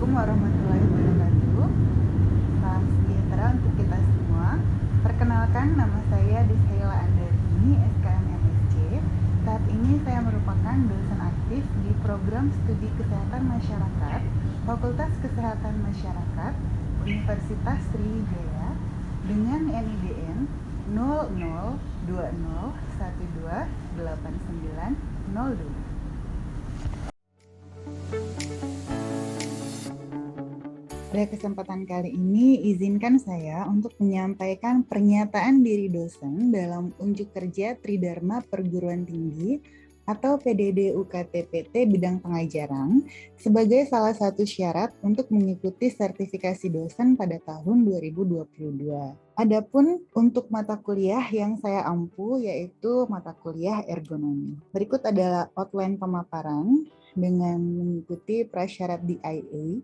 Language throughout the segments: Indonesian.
Assalamualaikum warahmatullahi wabarakatuh. Salam sejahtera untuk kita semua. Perkenalkan, nama saya Deshaila Andrini, SKM MSc. Saat ini saya merupakan dosen aktif di program studi kesehatan masyarakat Fakultas Kesehatan Masyarakat Universitas Sriwijaya dengan NIDN 0020128902. Pada kesempatan kali ini, izinkan saya untuk menyampaikan pernyataan diri dosen dalam unjuk kerja Tridharma Perguruan Tinggi atau PDD UKT-PT bidang pengajaran sebagai salah satu syarat untuk mengikuti sertifikasi dosen pada tahun 2022. Adapun untuk mata kuliah yang saya ampu yaitu mata kuliah ergonomi. Berikut adalah outline pemaparan dengan mengikuti prasyarat DIA,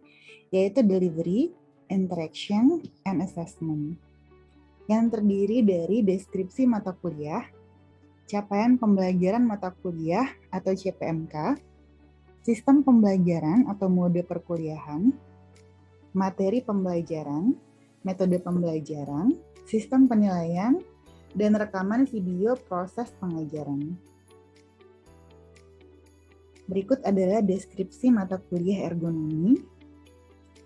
yaitu Delivery, Interaction, and Assessment, yang terdiri dari deskripsi mata kuliah, capaian pembelajaran mata kuliah atau CPMK, sistem pembelajaran atau mode perkuliahan, materi pembelajaran, metode pembelajaran, sistem penilaian, dan rekaman video proses pengajaran. Berikut adalah deskripsi mata kuliah ergonomi,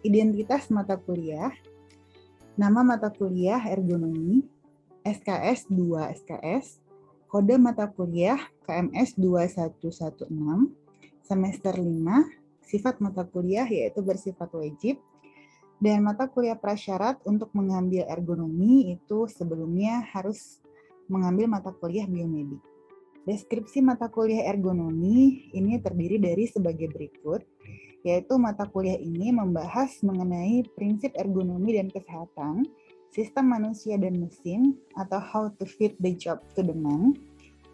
identitas mata kuliah, nama mata kuliah ergonomi, SKS 2 SKS, kode mata kuliah KMS 2116, semester 5, sifat mata kuliah yaitu bersifat wajib, dan mata kuliah prasyarat untuk mengambil ergonomi itu sebelumnya harus mengambil mata kuliah biomedik. Deskripsi mata kuliah ergonomi ini terdiri dari sebagai berikut, yaitu mata kuliah ini membahas mengenai prinsip ergonomi dan kesehatan, sistem manusia dan mesin, atau how to fit the job to the man,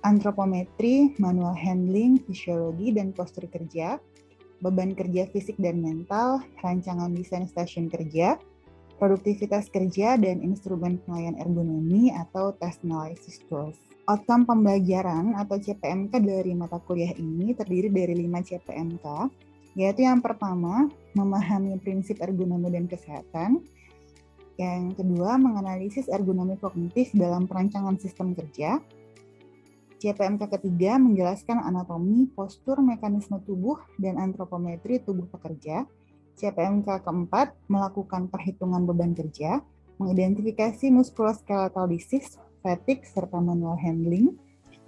antropometri, manual handling, fisiologi dan postur kerja, beban kerja fisik dan mental, rancangan desain stasiun kerja, produktivitas kerja, dan instrumen penilaian ergonomi atau test analysis tools. Outcome pembelajaran atau CPMK dari mata kuliah ini terdiri dari 5 CPMK, yaitu yang pertama, memahami prinsip ergonomi dan kesehatan. Yang kedua, menganalisis ergonomi kognitif dalam perancangan sistem kerja. CPMK ketiga, menjelaskan anatomi, postur, mekanisme tubuh, dan antropometri tubuh pekerja. CPMK keempat, melakukan perhitungan beban kerja, mengidentifikasi muskuloskeletal disease, fatigue, serta manual handling.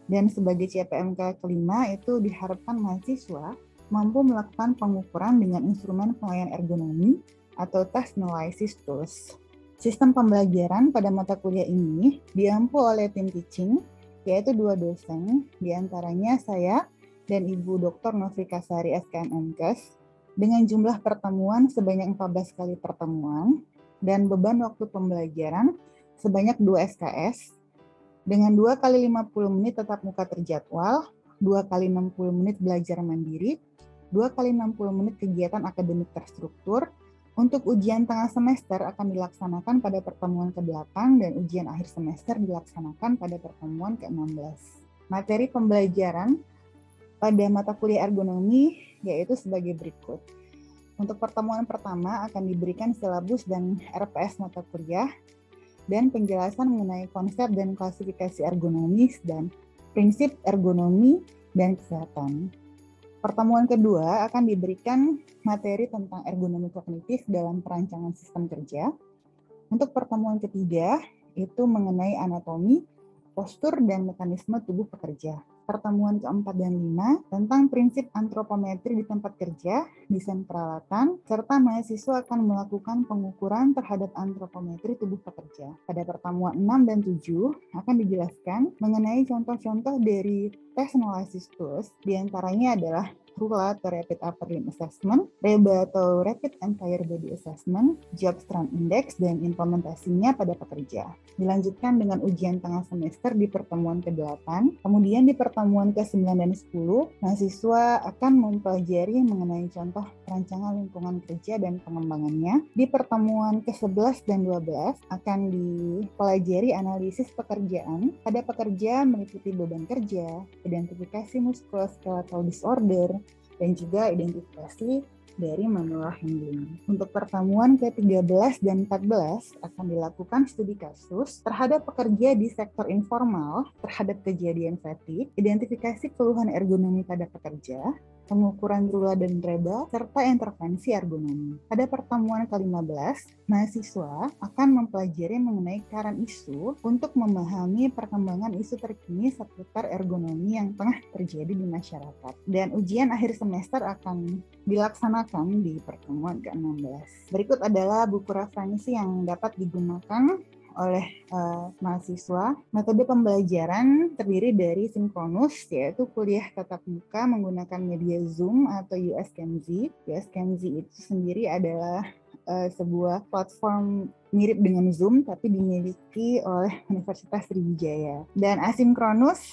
Dan sebagai CPMK kelima, itu diharapkan mahasiswa mampu melakukan pengukuran dengan instrumen penilaian ergonomi atau test analysis tools. Sistem pembelajaran pada mata kuliah ini diampu oleh tim teaching, yaitu 2 dosen, diantaranya saya dan Ibu Dr. Novika Sari SKM MKes, dengan jumlah pertemuan sebanyak 14 kali pertemuan, dan beban waktu pembelajaran sebanyak 2 SKS, dengan 2 kali 50 menit tetap muka terjadwal, 2 kali 60 menit belajar mandiri, 2 kali 60 menit kegiatan akademik terstruktur. Untuk ujian tengah semester akan dilaksanakan pada pertemuan ke-8 dan ujian akhir semester dilaksanakan pada pertemuan ke-16. Materi pembelajaran pada mata kuliah ergonomi yaitu sebagai berikut. Untuk pertemuan pertama akan diberikan silabus dan RPS mata kuliah, dan penjelasan mengenai konsep dan klasifikasi ergonomis dan prinsip ergonomi dan kesehatan. Pertemuan kedua akan diberikan materi tentang ergonomi kognitif dalam perancangan sistem kerja. Untuk pertemuan ketiga itu mengenai anatomi, postur, dan mekanisme tubuh pekerja. Pertemuan keempat dan 5 tentang prinsip antropometri di tempat kerja, desain peralatan, serta mahasiswa akan melakukan pengukuran terhadap antropometri tubuh pekerja. Pada pertemuan 6 dan 7 akan dijelaskan mengenai contoh-contoh dari test analysis tools, diantaranya adalah RULA atau Rapid Upper Limb Assessment, REBA atau Rapid Entire Body Assessment, Job Strength Index, dan implementasinya pada pekerja. Dilanjutkan dengan ujian tengah semester di pertemuan ke-8, kemudian di pertemuan ke-9 dan 10, mahasiswa akan mempelajari mengenai contoh perancangan lingkungan kerja dan pengembangannya. Di pertemuan ke-11 dan 12 akan dipelajari analisis pekerjaan. Pada pekerja meliputi beban kerja, identifikasi muskuloskeletal disorder, dan juga identifikasi dari Manur Handling. Untuk pertemuan ke-13 dan 14 akan dilakukan studi kasus terhadap pekerja di sektor informal terhadap kejadian fatigue, identifikasi keluhan ergonomi pada pekerja, pengukuran rula dan reba, serta intervensi ergonomi. Pada pertemuan ke-15, mahasiswa akan mempelajari mengenai current isu untuk memahami perkembangan isu terkini seputar ergonomi yang tengah terjadi di masyarakat. Dan ujian akhir semester akan dilaksanakan di pertemuan ke-16. Berikut adalah buku referensi yang dapat digunakan oleh mahasiswa. Metode pembelajaran terdiri dari sinkronus, yaitu kuliah tatap muka menggunakan media Zoom atau USCamZ. USCamZ itu sendiri adalah sebuah platform mirip dengan Zoom, tapi dimiliki oleh Universitas Sriwijaya. Dan asinkronus,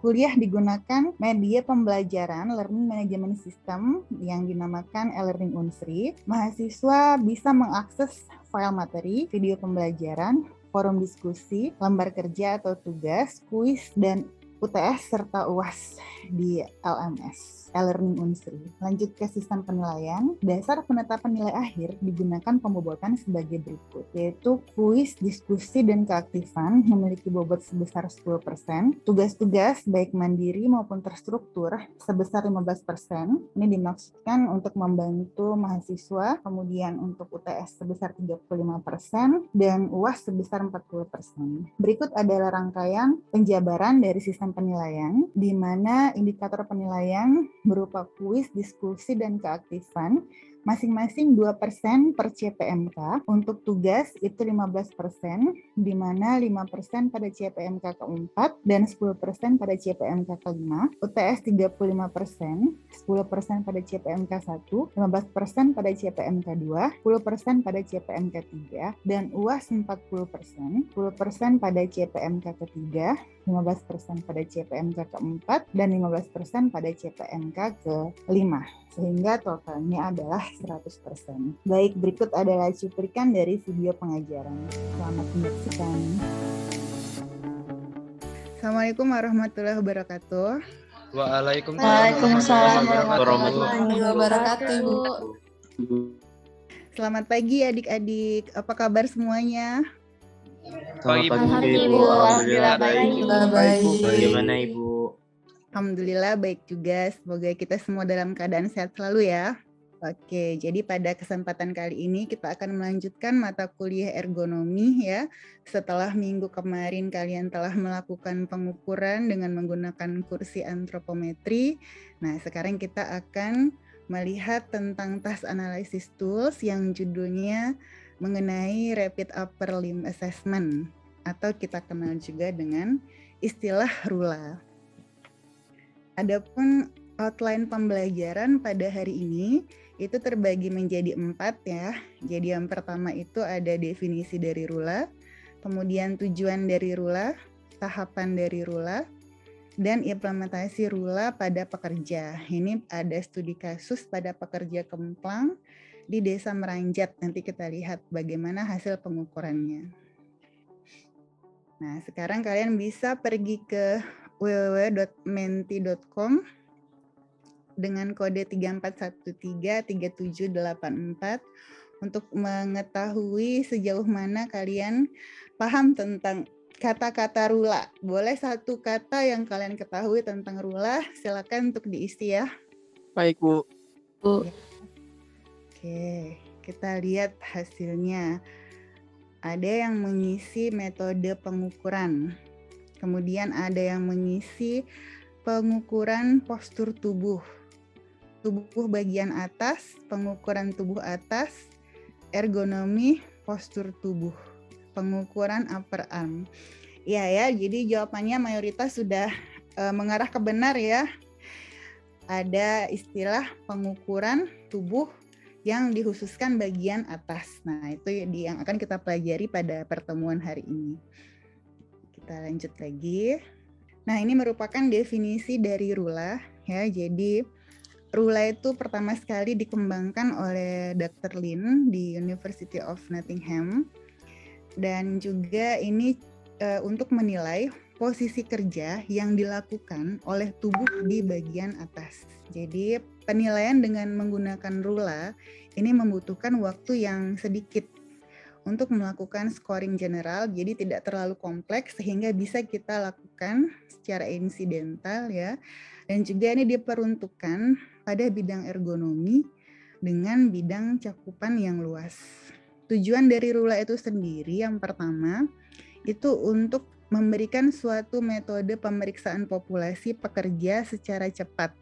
kuliah digunakan media pembelajaran Learning Management System yang dinamakan e-learning Unsri. Mahasiswa bisa mengakses file materi, video pembelajaran, forum diskusi, lembar kerja atau tugas, kuis, dan UTS serta UAS di LMS, e-learning Unsri. Lanjut ke sistem penilaian. Dasar penetapan nilai akhir digunakan pembobotan sebagai berikut, yaitu kuis, diskusi, dan keaktifan memiliki bobot sebesar 10%, tugas-tugas baik mandiri maupun terstruktur sebesar 15%. Ini dimaksudkan untuk membantu mahasiswa, kemudian untuk UTS sebesar 35%, dan UAS sebesar 40%. Berikut adalah rangkaian penjabaran dari sistem penilaian, di mana indikator penilaian berupa kuis, diskusi, dan keaktifan masing-masing 2% per CPMK. Untuk tugas itu 15%, di mana 5% pada CPMK ke-4 dan 10% pada CPMK ke-5. UTS 35%, 10% pada CPMK 1, 15% pada CPMK 2, 10% pada CPMK 3, dan UAS 40%, 10% pada CPMK ke-3, 15% pada CPMK ke-4, dan 15% pada CPMK ke-5. Sehingga totalnya adalah 100%. Baik, berikut adalah cuplikan dari video pengajaran. Selamat menyaksikan. Assalamualaikum warahmatullahi wabarakatuh. Waalaikumsalam warahmatullahi wabarakatuh, Ibu. Selamat pagi adik-adik. Apa kabar semuanya? Pagi, Ibu. Alhamdulillah baik. Bagaimana Ibu? Alhamdulillah baik juga. Semoga kita semua dalam keadaan sehat selalu ya. Oke, jadi pada kesempatan kali ini kita akan melanjutkan mata kuliah ergonomi ya. Setelah minggu kemarin kalian telah melakukan pengukuran dengan menggunakan kursi antropometri. Nah, sekarang kita akan melihat tentang task analysis tools yang judulnya mengenai Rapid Upper Limb Assessment atau kita kenal juga dengan istilah RULA. Adapun outline pembelajaran pada hari ini itu terbagi menjadi 4 ya. Jadi yang pertama itu ada definisi dari RULA, kemudian tujuan dari RULA, tahapan dari RULA, dan implementasi RULA pada pekerja. Ini ada studi kasus pada pekerja Kemplang di Desa Meranjat. Nanti kita lihat bagaimana hasil pengukurannya. Nah, sekarang kalian bisa pergi ke www.menti.com dengan kode 34133784 untuk mengetahui sejauh mana kalian paham tentang kata-kata RULA. Boleh satu kata yang kalian ketahui tentang RULA, silakan untuk diisi ya. Baik, Bu. Oke, kita lihat hasilnya. Ada yang mengisi metode pengukuran. Kemudian ada yang mengisi pengukuran postur tubuh bagian atas, pengukuran tubuh atas, ergonomi postur tubuh, pengukuran upper arm. Ya, jadi jawabannya mayoritas sudah mengarah ke benar ya. Ada istilah pengukuran tubuh yang dikhususkan bagian atas. Nah, itu yang akan kita pelajari pada pertemuan hari ini. Kita lanjut lagi. Nah, ini merupakan definisi dari RULA ya. Jadi RULA itu pertama sekali dikembangkan oleh Dr. Lin di University of Nottingham, dan juga ini untuk menilai posisi kerja yang dilakukan oleh tubuh di bagian atas. Jadi penilaian dengan menggunakan rula ini membutuhkan waktu yang sedikit untuk melakukan scoring general, jadi tidak terlalu kompleks sehingga bisa kita lakukan secara insidental ya. Dan juga ini diperuntukkan pada bidang ergonomi dengan bidang cakupan yang luas. Tujuan dari rula itu sendiri yang pertama itu untuk memberikan suatu metode pemeriksaan populasi pekerja secara cepat,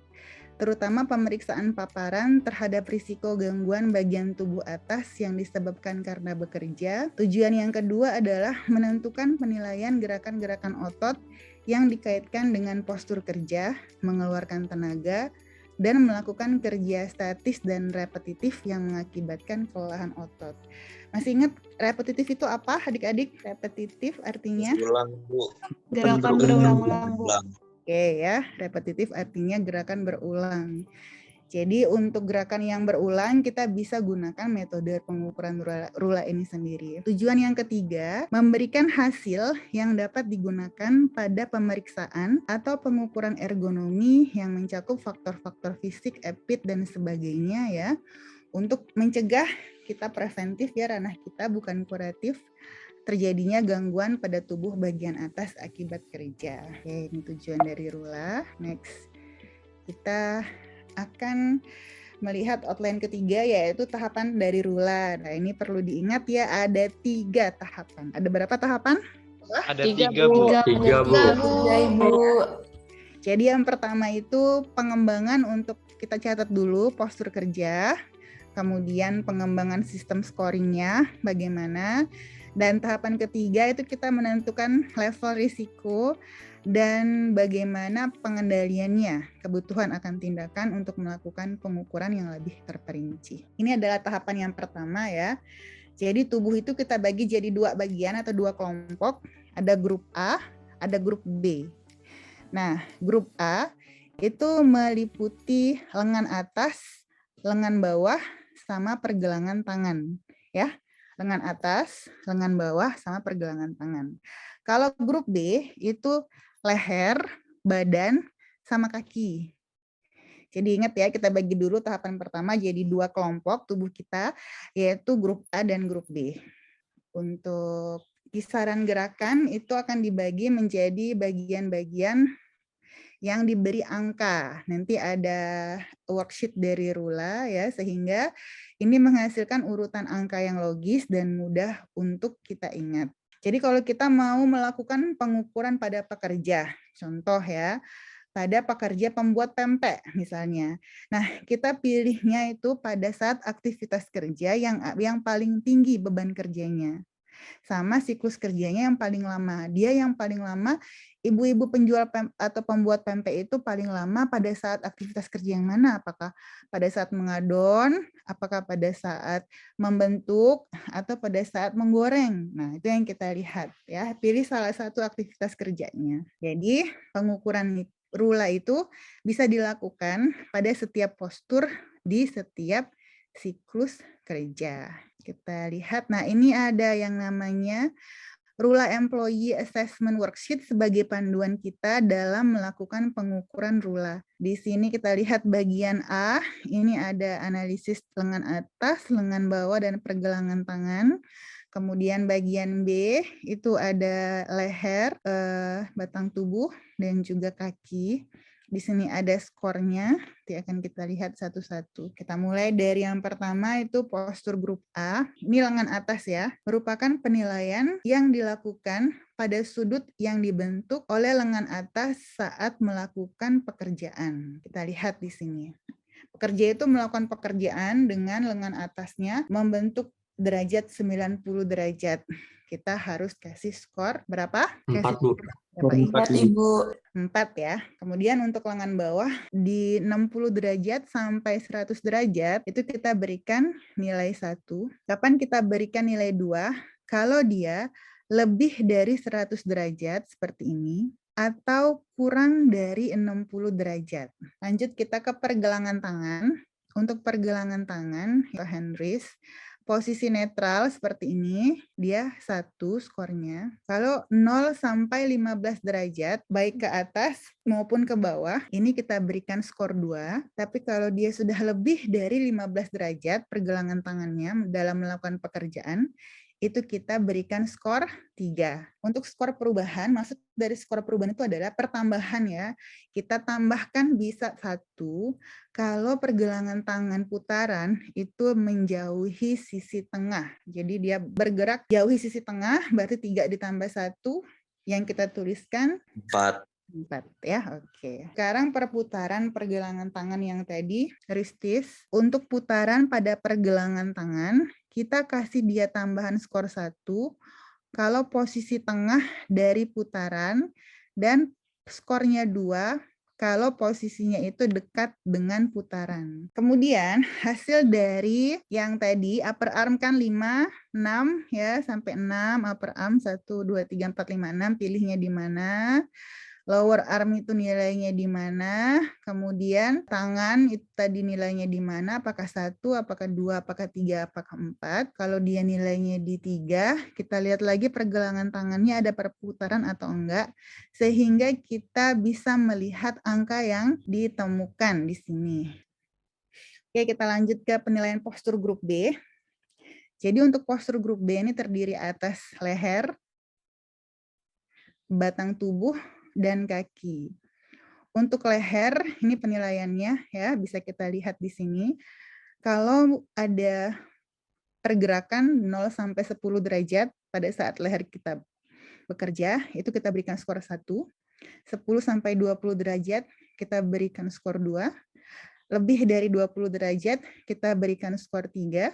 terutama pemeriksaan paparan terhadap risiko gangguan bagian tubuh atas yang disebabkan karena bekerja. Tujuan yang kedua adalah menentukan penilaian gerakan-gerakan otot yang dikaitkan dengan postur kerja, mengeluarkan tenaga, dan melakukan kerja statis dan repetitif yang mengakibatkan kelelahan otot. Masih ingat repetitif itu apa adik-adik? Repetitif artinya? Berulang, Bu. Gerakan berulang-ulang, Bu. Oke ya, repetitif artinya gerakan berulang. Jadi untuk gerakan yang berulang kita bisa gunakan metode pengukuran rula ini sendiri. Tujuan yang ketiga, memberikan hasil yang dapat digunakan pada pemeriksaan atau pengukuran ergonomi yang mencakup faktor-faktor fisik, epid, dan sebagainya ya. Untuk mencegah kita preventif ya, ranah kita bukan kuratif, terjadinya gangguan pada tubuh bagian atas akibat kerja. Oke, ini tujuan dari rula. Next, kita akan melihat outline ketiga yaitu tahapan dari rula. Nah, ini perlu diingat ya, ada 3 tahapan. Ada berapa tahapan? Ada 3, Bu. 3, Bu. Jadi yang pertama itu pengembangan, untuk kita catat dulu postur kerja, kemudian pengembangan sistem scoringnya bagaimana, dan tahapan ketiga itu kita menentukan level risiko dan bagaimana pengendaliannya, kebutuhan akan tindakan untuk melakukan pengukuran yang lebih terperinci. Ini adalah tahapan yang pertama ya. Jadi tubuh itu kita bagi jadi 2 bagian atau 2 kelompok, ada grup A, ada grup B. Nah, grup A itu meliputi lengan atas, lengan bawah, sama pergelangan tangan ya. Lengan atas, lengan bawah, sama pergelangan tangan. Kalau grup B itu leher, badan, sama kaki. Jadi ingat ya, kita bagi dulu tahapan pertama jadi 2 kelompok tubuh kita, yaitu grup A dan grup B. Untuk kisaran gerakan itu akan dibagi menjadi bagian-bagian yang diberi angka. Nanti ada worksheet dari rula ya, sehingga ini menghasilkan urutan angka yang logis dan mudah untuk kita ingat. Jadi kalau kita mau melakukan pengukuran pada pekerja, contoh ya, pada pekerja pembuat pempek misalnya. Nah, kita pilihnya itu pada saat aktivitas kerja yang paling tinggi beban kerjanya, sama siklus kerjanya yang paling lama. Dia yang paling lama, ibu-ibu penjual atau pembuat pempek itu paling lama pada saat aktivitas kerja yang mana? Apakah pada saat mengadon, apakah pada saat membentuk, atau pada saat menggoreng? Nah, itu yang kita lihat ya. Pilih salah satu aktivitas kerjanya. Jadi, pengukuran rula itu bisa dilakukan pada setiap postur di setiap siklus kerja. Kita lihat, nah ini ada yang namanya Rula Employee Assessment Worksheet sebagai panduan kita dalam melakukan pengukuran rula. Di sini kita lihat bagian A, ini ada analisis lengan atas, lengan bawah, dan pergelangan tangan. Kemudian bagian B itu ada leher, batang tubuh, dan juga kaki. Di sini ada skornya, nanti akan kita lihat satu-satu. Kita mulai dari yang pertama itu postur grup A. Ini lengan atas ya, merupakan penilaian yang dilakukan pada sudut yang dibentuk oleh lengan atas saat melakukan pekerjaan. Kita lihat di sini. Pekerja itu melakukan pekerjaan dengan lengan atasnya membentuk derajat 90 derajat. Kita harus kasih skor berapa? 4, Bu. 4, Ibu. 4 ya. Kemudian untuk lengan bawah di 60 derajat sampai 100 derajat itu kita berikan nilai 1. Kapan kita berikan nilai 2? Kalau dia lebih dari 100 derajat seperti ini atau kurang dari 60 derajat. Lanjut kita ke pergelangan tangan. Untuk pergelangan tangan atau hand wrist, Posisi netral seperti ini, dia 1 skornya. Kalau 0 sampai 15 derajat, baik ke atas maupun ke bawah, ini kita berikan skor 2. Tapi kalau dia sudah lebih dari 15 derajat pergelangan tangannya dalam melakukan pekerjaan, itu kita berikan skor 3. Untuk skor perubahan, maksud dari skor perubahan itu adalah pertambahan ya. Kita tambahkan bisa 1 kalau pergelangan tangan putaran itu menjauhi sisi tengah. Jadi dia bergerak jauhi sisi tengah, berarti 3 ditambah 1 yang kita tuliskan 4. 4 ya, oke. Sekarang perputaran pergelangan tangan yang tadi, Ristis. Untuk putaran pada pergelangan tangan, kita kasih dia tambahan skor 1 kalau posisi tengah dari putaran dan skornya 2 kalau posisinya itu dekat dengan putaran. Kemudian hasil dari yang tadi upper arm kan 5, 6 ya, sampai 6 upper arm 1 2 3 4 5 6, pilihnya di mana? Lower arm itu nilainya di mana, kemudian tangan itu tadi nilainya di mana, apakah 1, apakah 2, apakah 3, apakah 4. Kalau dia nilainya di 3, kita lihat lagi pergelangan tangannya ada perputaran atau enggak, sehingga kita bisa melihat angka yang ditemukan di sini. Oke, kita lanjut ke penilaian postur grup B. Jadi untuk postur grup B ini terdiri atas leher, batang tubuh, dan kaki. Untuk leher, ini penilaiannya ya, bisa kita lihat di sini. Kalau ada pergerakan 0 sampai 10 derajat pada saat leher kita bekerja, itu kita berikan skor 1. 10 sampai 20 derajat kita berikan skor 2. Lebih dari 20 derajat kita berikan skor 3.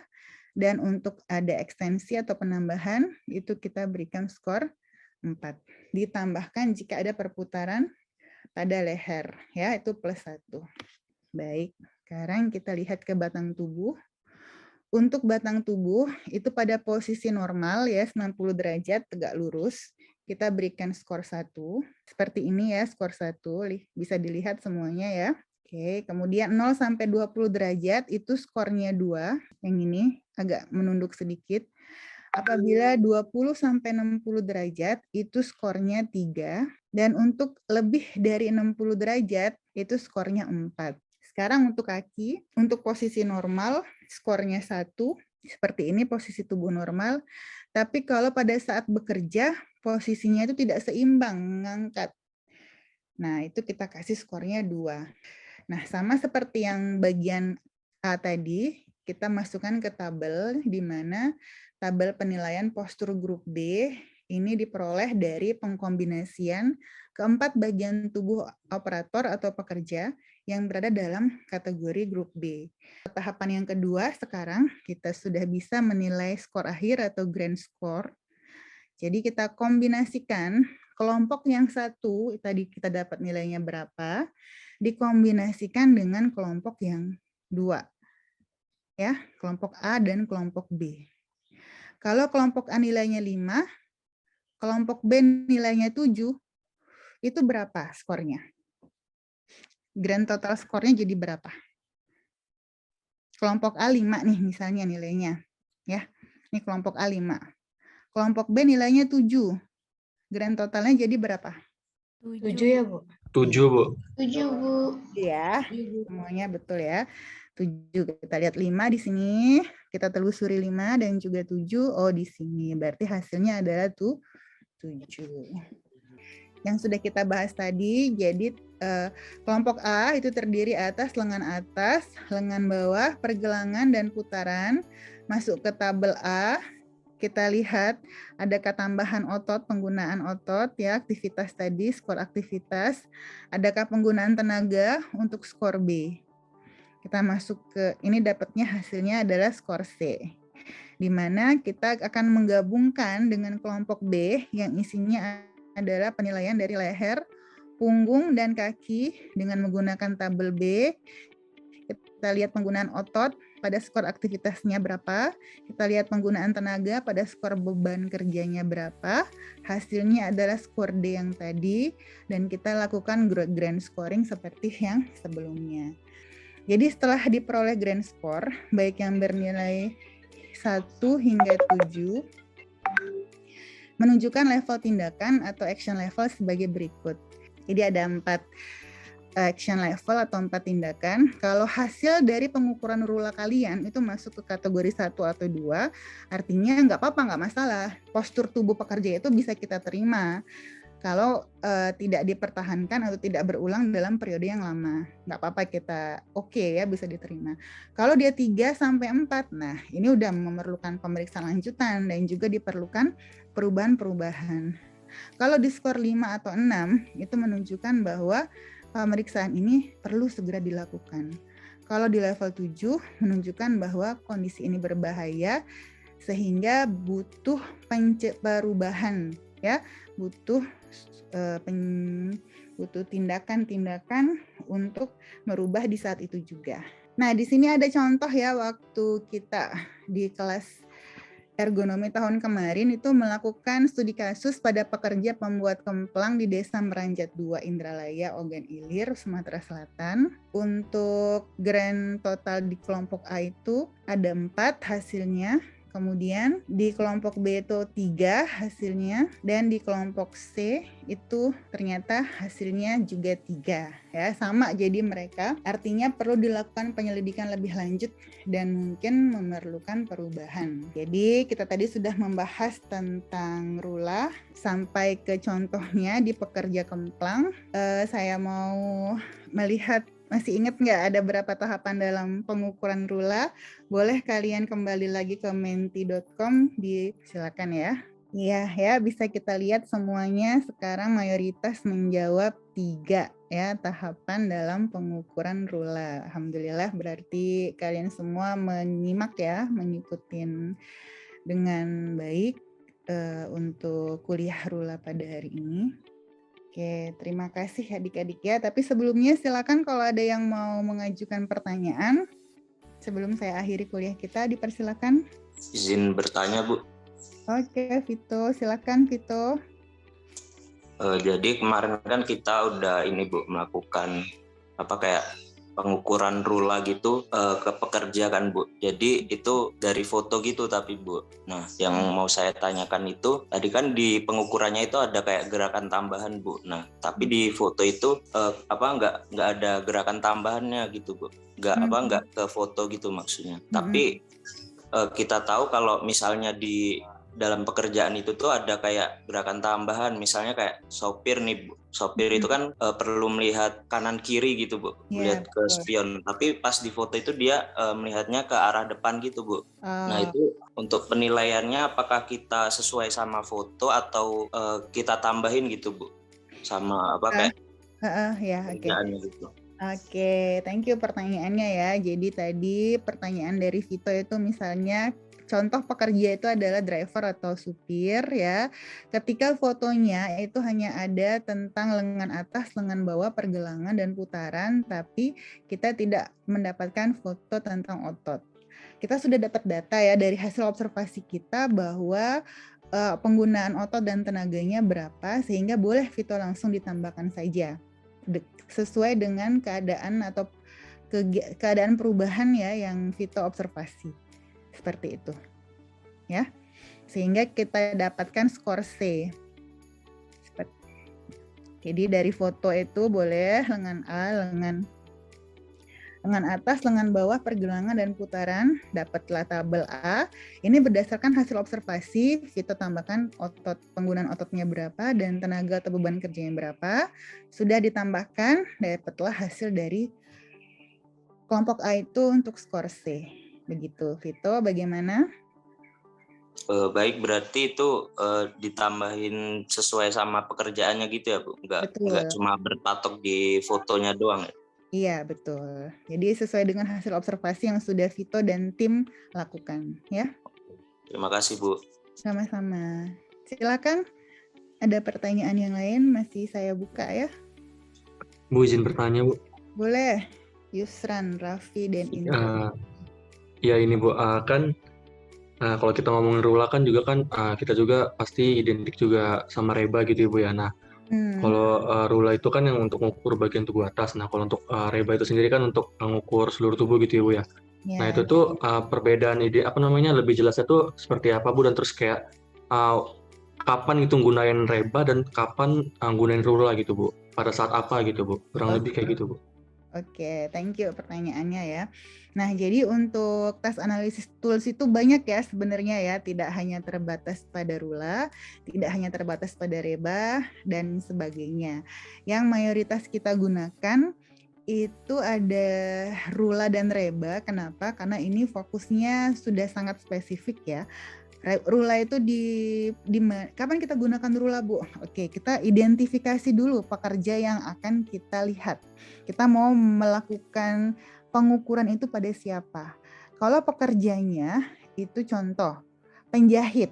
Dan untuk ada ekstensi atau penambahan, itu kita berikan skor 4. Ditambahkan jika ada perputaran pada leher, ya itu plus 1. Baik, sekarang kita lihat ke batang tubuh. Untuk batang tubuh, itu pada posisi normal ya, 90 derajat tegak lurus. Kita berikan skor 1. Seperti ini ya, skor 1. Bisa dilihat semuanya ya. Oke, kemudian 0 sampai 20 derajat itu skornya 2. Yang ini agak menunduk sedikit. Apabila 20 sampai 60 derajat itu skornya 3 dan untuk lebih dari 60 derajat itu skornya 4. Sekarang untuk kaki, untuk posisi normal skornya 1, seperti ini posisi tubuh normal. Tapi kalau pada saat bekerja posisinya itu tidak seimbang, mengangkat. Nah, itu kita kasih skornya 2. Nah, sama seperti yang bagian A tadi, kita masukkan ke tabel di mana tabel penilaian postur grup B ini diperoleh dari pengkombinasian keempat bagian tubuh operator atau pekerja yang berada dalam kategori grup B. Tahapan yang kedua sekarang kita sudah bisa menilai skor akhir atau grand score. Jadi kita kombinasikan kelompok yang 1, tadi kita dapat nilainya berapa, dikombinasikan dengan kelompok yang 2. Ya, kelompok A dan kelompok B. Kalau kelompok A nilainya 5, kelompok B nilainya 7, itu berapa skornya? Grand total skornya jadi berapa? Kelompok A 5 nih misalnya nilainya. Ya, ini kelompok A 5. Kelompok B nilainya 7. Grand totalnya jadi berapa? 7 ya, Bu? 7, Bu. 7, Bu. Ya, semuanya betul ya. 7, kita lihat 5 di sini, kita telusuri 5 dan juga 7, oh di sini, berarti hasilnya adalah 7. Yang sudah kita bahas tadi, jadi kelompok A itu terdiri atas, lengan bawah, pergelangan, dan putaran. Masuk ke tabel A, kita lihat adakah tambahan otot, penggunaan otot, ya aktivitas tadi, skor aktivitas, adakah penggunaan tenaga untuk skor B. Kita masuk ke, ini dapatnya hasilnya adalah skor C, di mana kita akan menggabungkan dengan kelompok B yang isinya adalah penilaian dari leher, punggung, dan kaki dengan menggunakan tabel B. Kita lihat penggunaan otot pada skor aktivitasnya berapa, kita lihat penggunaan tenaga pada skor beban kerjanya berapa, hasilnya adalah skor D yang tadi, dan kita lakukan grand scoring seperti yang sebelumnya. Jadi setelah diperoleh grand score, baik yang bernilai 1 hingga 7 menunjukkan level tindakan atau action level sebagai berikut. Jadi ada 4 action level atau 4 tindakan. Kalau hasil dari pengukuran rula kalian itu masuk ke kategori 1 atau 2, artinya nggak apa-apa, nggak masalah. Postur tubuh pekerja itu bisa kita terima kalau tidak dipertahankan atau tidak berulang dalam periode yang lama. Nggak apa-apa, kita oke ya, bisa diterima. Kalau dia 3-4, nah ini udah memerlukan pemeriksaan lanjutan dan juga diperlukan perubahan-perubahan. Kalau di skor 5 atau 6, itu menunjukkan bahwa pemeriksaan ini perlu segera dilakukan. Kalau di level 7 menunjukkan bahwa kondisi ini berbahaya sehingga butuh perubahan ya, butuh tindakan-tindakan untuk merubah di saat itu juga. Nah, di sini ada contoh ya, waktu kita di kelas ergonomi tahun kemarin itu melakukan studi kasus pada pekerja pembuat kemplang di Desa Meranjat 2, Indralaya, Ogan Ilir, Sumatera Selatan. Untuk grand total di kelompok A itu ada 4 hasilnya. Kemudian di kelompok B itu 3 hasilnya, dan di kelompok C itu ternyata hasilnya juga 3 ya, sama jadi mereka. Artinya perlu dilakukan penyelidikan lebih lanjut dan mungkin memerlukan perubahan. Jadi kita tadi sudah membahas tentang rula sampai ke contohnya di pekerja kemplang. Saya mau melihat, masih ingat nggak ada berapa tahapan dalam pengukuran rula? Boleh kalian kembali lagi ke menti.com, silakan ya. Iya ya, bisa kita lihat semuanya sekarang mayoritas menjawab 3 ya tahapan dalam pengukuran rula. Alhamdulillah, berarti kalian semua menyimak ya, mengikuti dengan baik untuk kuliah rula pada hari ini. Oke, terima kasih adik-adik ya. Tapi sebelumnya silakan kalau ada yang mau mengajukan pertanyaan sebelum saya akhiri kuliah kita, dipersilakan. Izin bertanya, Bu. Oke, Vito, silakan Vito. Jadi kemarin kan kita udah Bu melakukan kayak pengukuran rula gitu ke pekerja kan, Bu. Jadi itu dari foto gitu tapi, Bu. Nah, yang mau saya tanyakan itu tadi kan di pengukurannya itu ada kayak gerakan tambahan, Bu. Nah, tapi di foto itu nggak ada gerakan tambahannya gitu, Bu. Nggak ke foto gitu maksudnya. Tapi kita tahu kalau misalnya di dalam pekerjaan itu tuh ada kayak gerakan tambahan, misalnya kayak sopir nih, Bu. Sopir itu kan perlu melihat kanan kiri gitu, Bu, melihat ke spion. Tapi pas di foto itu dia melihatnya ke arah depan gitu, Bu. Nah, itu untuk penilaiannya apakah kita sesuai sama foto atau kita tambahin gitu, Bu, sama kayak kerjaannya gitu. Oke, thank you pertanyaannya ya. Jadi tadi pertanyaan dari Vito itu misalnya contoh pekerja itu adalah driver atau supir ya. Ketika fotonya itu hanya ada tentang lengan atas, lengan bawah, pergelangan dan putaran, tapi kita tidak mendapatkan foto tentang otot. Kita sudah dapat data ya dari hasil observasi kita bahwa penggunaan otot dan tenaganya berapa, sehingga boleh Vito langsung ditambahkan saja sesuai dengan keadaan atau keadaan perubahan ya yang Vito observasi. Seperti itu ya, sehingga kita dapatkan skor C. Jadi dari foto itu boleh lengan A, lengan atas, lengan bawah, pergelangan dan putaran, dapatlah tabel A. Ini berdasarkan hasil observasi, kita tambahkan penggunaan ototnya berapa dan tenaga atau beban kerjanya berapa. Sudah ditambahkan, dapatlah hasil dari kelompok A itu untuk skor C. Begitu, Vito, bagaimana? Baik, berarti itu ditambahin sesuai sama pekerjaannya gitu ya, Bu? Nggak cuma berpatok di fotonya doang ya? Iya, betul. Jadi sesuai dengan hasil observasi yang sudah Vito dan tim lakukan, ya. Terima kasih, Bu. Sama-sama. Silakan, ada pertanyaan yang lain, masih saya buka ya. Bu, izin bertanya, Bu. Boleh. Yusran, Raffi, dan Indra. Ya ini Bu, kan kalau kita ngomongin rula kan juga kan kita juga pasti identik juga sama reba gitu ya Bu ya. Nah, kalau rula itu kan yang untuk mengukur bagian tubuh atas. Nah, kalau untuk reba itu sendiri kan untuk mengukur seluruh tubuh gitu ya Bu ya. Ya. Nah itu tuh perbedaan ide lebih jelasnya tuh seperti apa Bu, dan terus kayak kapan itu gunain reba dan kapan gunain rula gitu Bu, pada saat apa gitu Bu, kurang lebih kayak gitu Bu. Oke, thank you pertanyaannya ya. Nah, jadi untuk tes analisis tools itu banyak ya sebenarnya ya, tidak hanya terbatas pada rula, tidak hanya terbatas pada reba, dan sebagainya. Yang mayoritas kita gunakan itu ada rula dan reba. Kenapa? Karena ini fokusnya sudah sangat spesifik ya. Rula itu kapan kita gunakan rula, Bu? Oke, kita identifikasi dulu pekerja yang akan kita lihat. Kita mau melakukan pengukuran itu pada siapa? Kalau pekerjanya itu contoh penjahit.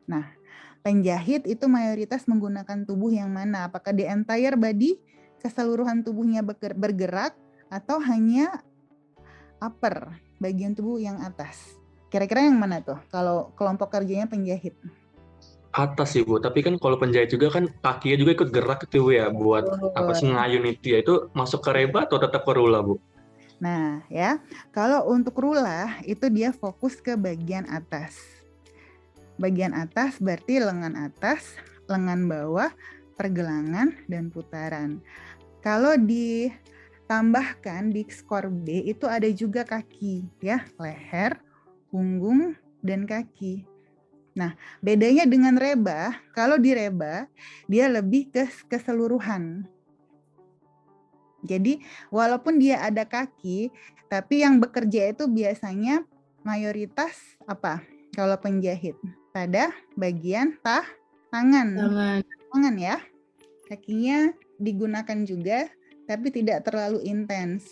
Nah, penjahit itu mayoritas menggunakan tubuh yang mana? Apakah the entire body, keseluruhan tubuhnya bergerak, atau hanya upper, bagian tubuh yang atas? Kira-kira yang mana tuh kalau kelompok kerjanya penjahit? Atas sih Bu, tapi kan kalau penjahit juga kan kakinya juga ikut gerak gitu Bu ya, buat ngayun itu ya, itu masuk ke reba atau tetap ke rula Bu? Nah ya, kalau untuk rula itu dia fokus ke bagian atas. Bagian atas berarti lengan atas, lengan bawah, pergelangan, dan putaran. Kalau ditambahkan di skor B itu ada juga kaki ya, leher, punggung, dan kaki. Nah, bedanya dengan reba, kalau di reba dia lebih ke keseluruhan. Jadi, walaupun dia ada kaki, tapi yang bekerja itu biasanya mayoritas apa? Kalau penjahit pada bagian tangan. Tangan ya. Kakinya digunakan juga, tapi tidak terlalu intens.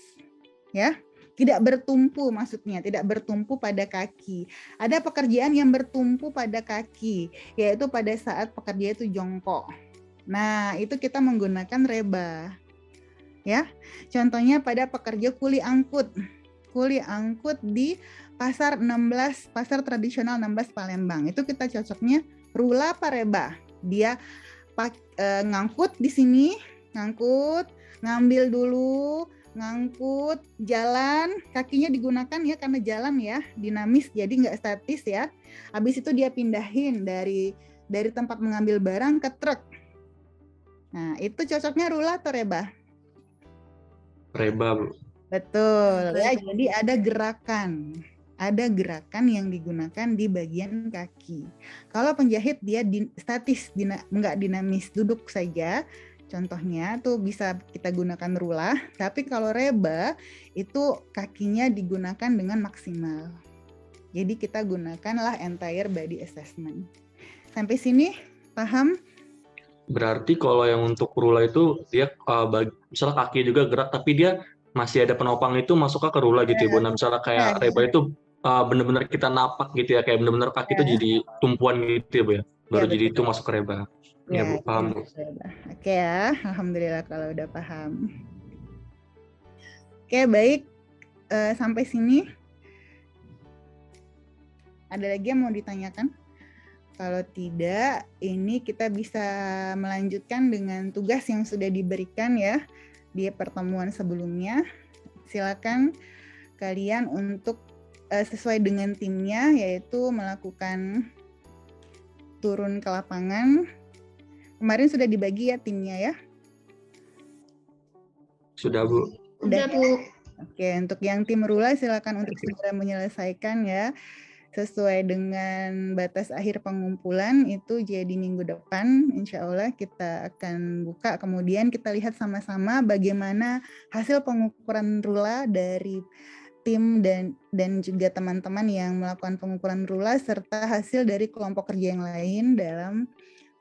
Ya. Tidak bertumpu maksudnya, tidak bertumpu pada kaki. Ada pekerjaan yang bertumpu pada kaki, yaitu pada saat pekerja itu jongkok. Nah, itu kita menggunakan reba. Ya. Contohnya pada pekerja kuli angkut. Kuli angkut di pasar tradisional 16 Palembang. Itu kita cocoknya rula apa reba? Dia ngangkut di sini, ngambil dulu, ngangkut, jalan, kakinya digunakan ya karena jalan ya, dinamis jadi nggak statis ya. Habis itu dia pindahin dari tempat mengambil barang ke truk. Nah, itu cocoknya rula atau reba? Reba Bu. Betul ya, jadi ada gerakan yang digunakan di bagian kaki. Kalau penjahit dia statis, nggak dinamis, duduk saja. Contohnya tuh bisa kita gunakan rula, tapi kalau reba itu kakinya digunakan dengan maksimal. Jadi kita gunakanlah entire body assessment. Sampai sini paham? Berarti kalau yang untuk rula itu dia misalnya kaki juga gerak, tapi dia masih ada penopang itu masuknya ke rula gitu ya Bu. Nah misalnya kayak reba itu benar-benar kita napak gitu ya, kayak benar-benar kaki itu jadi tumpuan gitu ya Bu ya. Baru jadi itu masuk ke reba. Ya Bu, paham Bu. Oke ya, alhamdulillah kalau udah paham. Oke, baik. Sampai sini. Ada lagi yang mau ditanyakan? Kalau tidak, ini kita bisa melanjutkan dengan tugas yang sudah diberikan ya di pertemuan sebelumnya. Silakan kalian untuk sesuai dengan timnya, yaitu melakukan turun ke lapangan. Kemarin sudah dibagi ya timnya ya? Sudah Bu. Sudah Bu. Oke, untuk yang tim rula silakan untuk segera menyelesaikan ya. Sesuai dengan batas akhir pengumpulan itu jadi minggu depan, insya Allah kita akan buka. Kemudian kita lihat sama-sama bagaimana hasil pengukuran rula dari tim dan juga teman-teman yang melakukan pengukuran rula serta hasil dari kelompok kerja yang lain dalam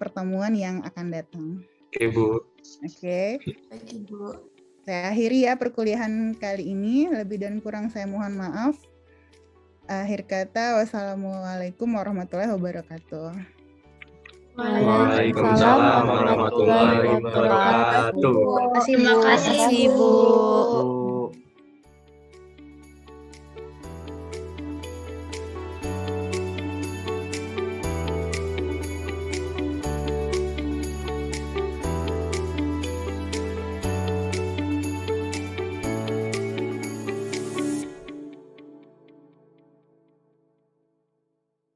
pertemuan yang akan datang. Oke Bu. Oke. Oke Bu. Saya akhiri ya perkuliahan kali ini. Lebih dan kurang saya mohon maaf. Akhir kata, wassalamualaikum warahmatullahi wabarakatuh. Waalaikumsalam warahmatullahi wabarakatuh. Terima kasih Bu.